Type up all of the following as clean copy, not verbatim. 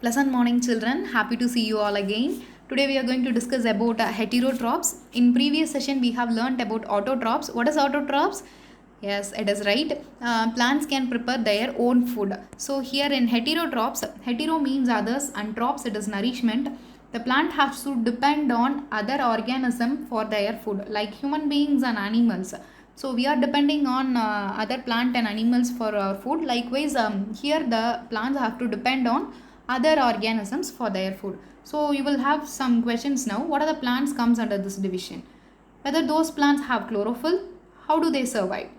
Pleasant morning, children. Happy to see you all again. Today we are going to discuss about heterotrophs. In previous session, we have learnt about autotrophs. What is autotrophs? Yes, it is right. Plants can prepare their own food. So here in heterotrophs, hetero means others and trophs it is nourishment. The plant has to depend on other organism for their food, like human beings and animals. So we are depending on other plant and animals for our food. Likewise, here the plants have to depend on other organisms for their food. So you will have some questions now. What are the plants comes under this division? Whether those plants have chlorophyll, how do they survive?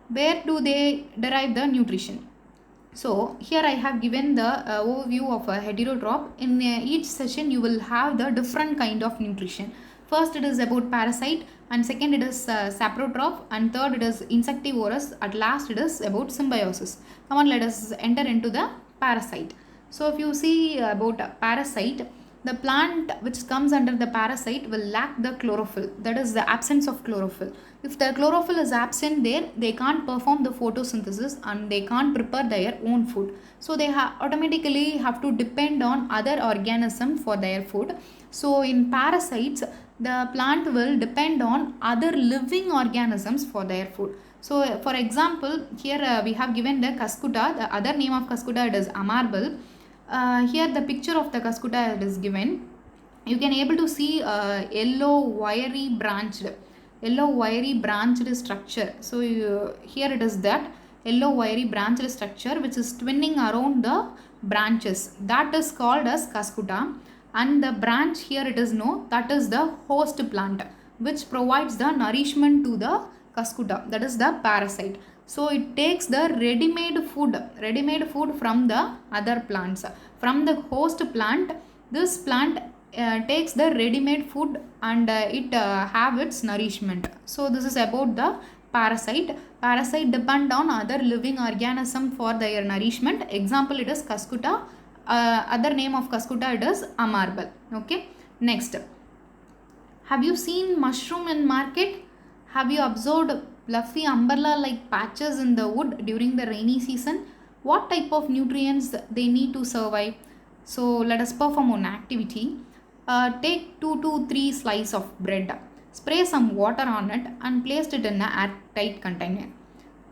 Where do they derive the nutrition? So here I have given the overview of a heterotroph. In each session you will have the different kind of nutrition. First it is about parasite, and second it is saprotroph, and third it is insectivorous. At last it is about symbiosis. Come on, let us enter into the parasite. So if you see about parasite, the plant which comes under the parasite will lack the chlorophyll, that is the absence of chlorophyll. If the chlorophyll is absent there, they can't perform the photosynthesis and they can't prepare their own food. So they automatically have to depend on other organism for their food. So in parasites, the plant will depend on other living organisms for their food. So for example, here we have given the cuscuta. The other name of cuscuta it is amarbel. Here the picture of the cuscuta is given. You can able to see yellow wiry branched structure. So here it is that yellow wiry branched structure which is twinning around the branches, that is called as cuscuta. And the branch here it is no, that is the host plant which provides the nourishment to the cuscuta, that is the parasite. So it takes the ready-made food from the other plants. From the host plant, this plant takes the ready-made food and it have its nourishment. So this is about the parasite. Parasite depend on other living organism for their nourishment. Example it is cuscuta. Other name of cuscuta it is amarbel. Okay. Next, have you seen mushroom in market? Have you observed fluffy umbrella like patches in the wood during the rainy season? What type of nutrients they need to survive? So let us perform one activity. Take 2 to 3 slices of bread, spray some water on it and place it in an airtight container.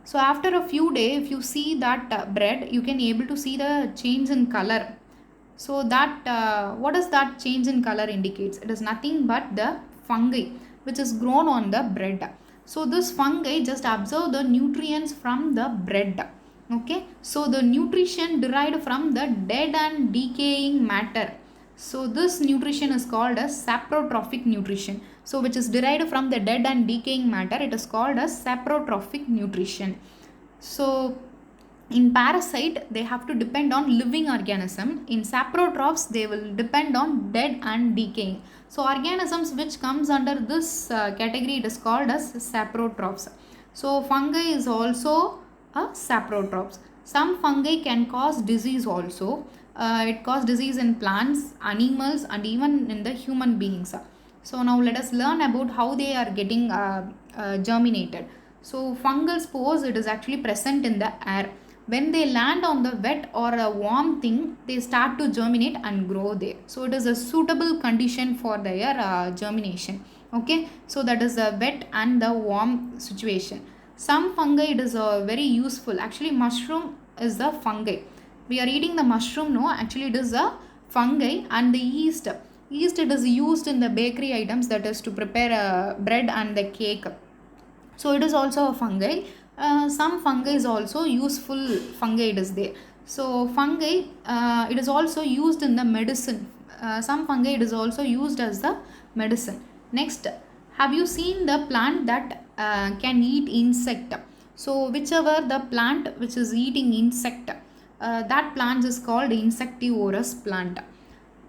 So after a few days, if you see that bread, you can able to see the change in color. So that what does that change in color indicates? It is nothing but the fungi which is grown on the bread. So this fungi just absorb the nutrients from the bread. Okay, so the nutrition derived from the dead and decaying matter. So this nutrition is called as saprotrophic nutrition. So which is derived from the dead and decaying matter, it is called as saprotrophic nutrition. So in parasite, they have to depend on living organism. In saprotrophs, they will depend on dead and decaying. So organisms which comes under this category, it is called as saprotrophs. So fungi is also a saprotrophs. Some fungi can cause disease also. It causes disease in plants, animals, and even in the human beings. So now let us learn about how they are getting germinated. So fungal spores, it is actually present in the air. When they land on the wet or a warm thing, they start to germinate and grow there. So it is a suitable condition for their germination. Okay, so that is the wet and the warm situation. Some fungi, it is very useful. Actually, mushroom is the fungi. We are eating the mushroom, no? Actually, it is a fungi. And the yeast it is used in the bakery items, that is to prepare bread and the cake. So it is also a fungi. Some fungi is also useful fungi it is there. So fungi it is also used in the medicine. Some fungi it is also used as the medicine. Next, have you seen the plant that can eat insect? So whichever the plant which is eating insect, that plant is called insectivorous plant.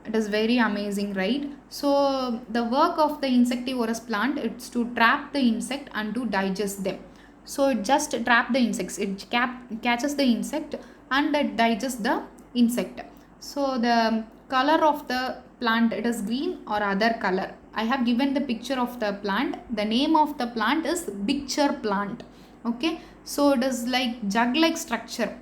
It is very amazing, right? So the work of the insectivorous plant is to trap the insect and to digest them. So it just trap the insects, it catches the insect and it digests the insect. So the color of the plant, it is green or other color. I have given the picture of the plant. The name of the plant is bichir plant. Okay, so it is like jug like structure.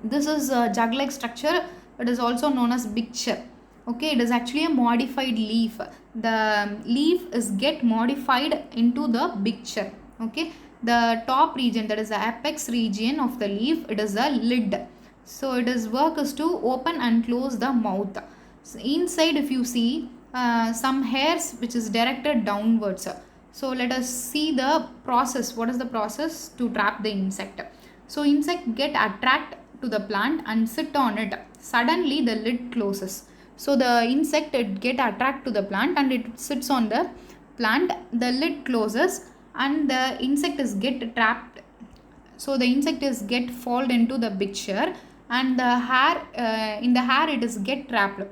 This is a jug like structure. It is also known as picture. Okay, it is actually a modified leaf. The leaf is get modified into the picture. Okay, the top region, that is the apex region of the leaf, it is a lid. So it is work is to open and close the mouth. So inside if you see some hairs which is directed downwards. So let us see the process. What is the process to trap the insect? So insect get attract to the plant and sit on it. Suddenly the lid closes. So the insect it get attract to the plant and it sits on the plant. The lid closes and the insect is get trapped. So the insect is get fall into the picture and the hair in the hair it is get trapped.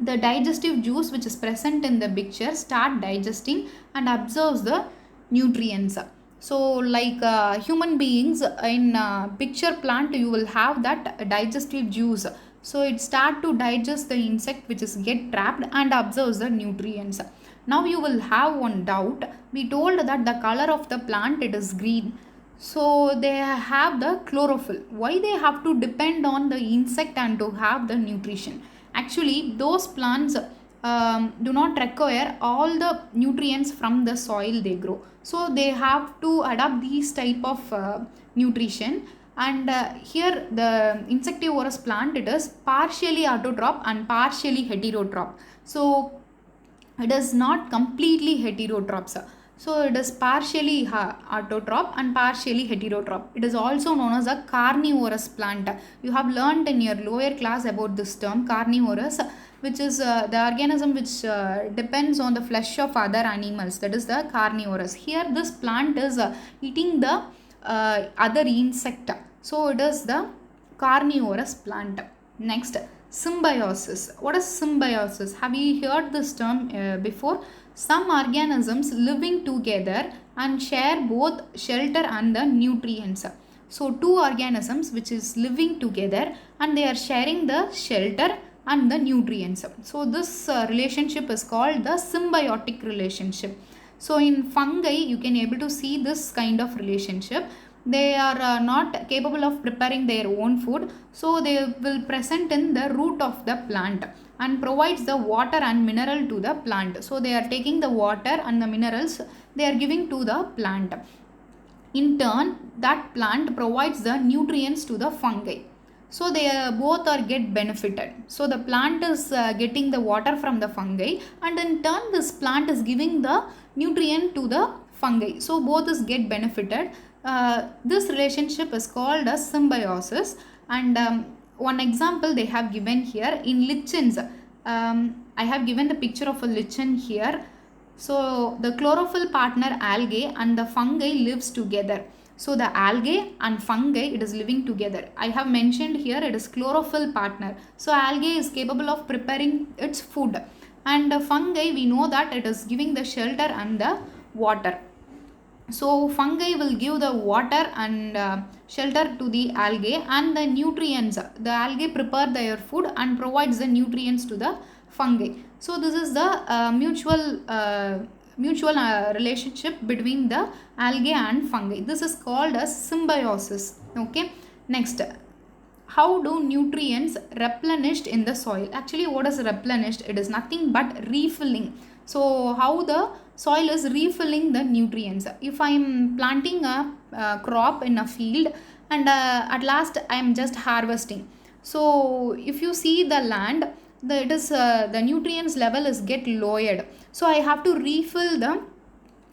The digestive juice which is present in the picture start digesting and absorbs the nutrients. So like human beings in picture plant you will have that digestive juice. So it start to digest the insect which is get trapped and absorbs the nutrients. Now you will have one doubt. We told that the color of the plant it is green. So they have the chlorophyll. Why they have to depend on the insect and to have the nutrition? Actually, those plants do not require all the nutrients from the soil they grow. So they have to adapt these type of nutrition. And here the insectivorous plant it is partially autotroph and partially heterotroph. So it is not completely heterotroph. So it is partially autotroph and partially heterotroph. It is also known as a carnivorous plant. You have learned in your lower class about this term carnivorous, which is the organism which depends on the flesh of other animals. That is the carnivorous. Here this plant is eating the other insect. So it is the carnivorous plant. Next, symbiosis. What is symbiosis? Have you heard this term before? Some organisms living together and share both shelter and the nutrients. So two organisms which is living together and they are sharing the shelter and the nutrients. So this relationship is called the symbiotic relationship. So in fungi you can able to see this kind of relationship. They are not capable of preparing their own food, so they will present in the root of the plant and provides the water and mineral to the plant. So they are taking the water and the minerals they are giving to the plant. In turn, that plant provides the nutrients to the fungi. So they both are get benefited. So the plant is getting the water from the fungi and in turn this plant is giving the nutrient to the fungi. So both is get benefited. This relationship is called as symbiosis. And one example they have given here in lichens. I have given the picture of a lichen here. So the chlorophyll partner algae and the fungi lives together. So the algae and fungi it is living together. I have mentioned here it is chlorophyll partner. So algae is capable of preparing its food and the fungi we know that it is giving the shelter and the water. So fungi will give the water and shelter to the algae and the nutrients. The algae prepare their food and provides the nutrients to the fungi. So this is the mutual relationship between the algae and fungi. This is called as symbiosis. Okay. Next, how do nutrients replenished in the soil? Actually, what is replenished? It is nothing but refilling. So how the soil is refilling the nutrients. If I am planting a crop in a field and at last I am just harvesting. So if you see the land, the nutrients level is get lowered. So I have to refill the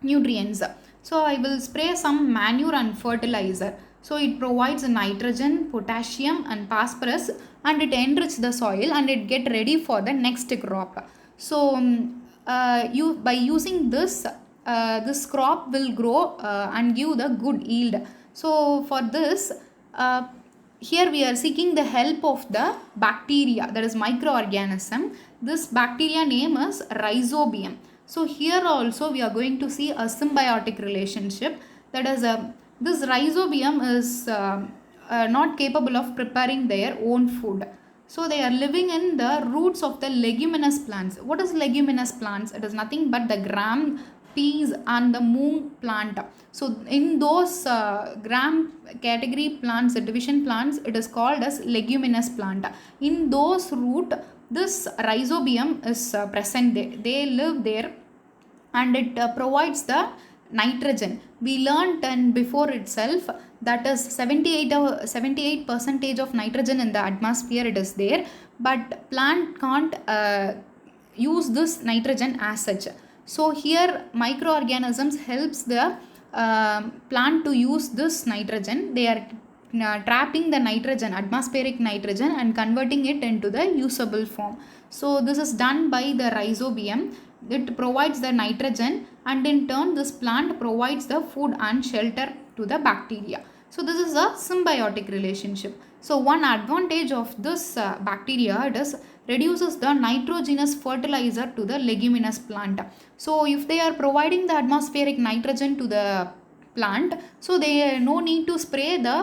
nutrients. So I will spray some manure and fertilizer. So it provides nitrogen, potassium and phosphorus and it enriches the soil and it get ready for the next crop. So by using this, this crop will grow and give the good yield. So for this, here we are seeking the help of the bacteria, that is microorganism. This bacteria name is Rhizobium. So here also we are going to see a symbiotic relationship. That is this Rhizobium is not capable of preparing their own food. So they are living in the roots of the leguminous plants. What is leguminous plants? It is nothing but the gram peas and the moong plant. So in those gram category plants, division plants, it is called as leguminous plant. In those root, this rhizobium is present there. They live there, and it provides the nitrogen. We learnt and before itself that is 78 percentage of nitrogen in the atmosphere it is there, but plant can't use this nitrogen as such. So here microorganisms helps the plant to use this nitrogen. They are trapping the nitrogen, atmospheric nitrogen, and converting it into the usable form. So this is done by the rhizobium. It provides the nitrogen, and in turn this plant provides the food and shelter to the bacteria. So this is a symbiotic relationship. So one advantage of this bacteria, it is reduces the nitrogenous fertilizer to the leguminous plant. So if they are providing the atmospheric nitrogen to the plant, so they no need to spray the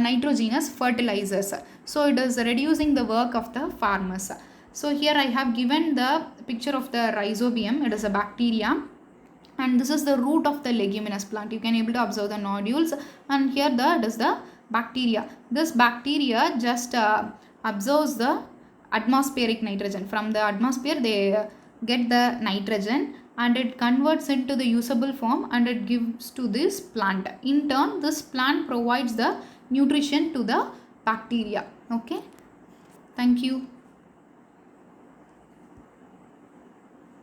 nitrogenous fertilizers. So it is reducing the work of the farmers. So here I have given the picture of the rhizobium. It is a bacteria, and this is the root of the leguminous plant. You can able to observe the nodules, and here it is the bacteria. This bacteria just absorbs the atmospheric nitrogen. From the atmosphere they get the nitrogen, and it converts into the usable form, and it gives to this plant. In turn, this plant provides the nutrition to the bacteria. Okay, thank you.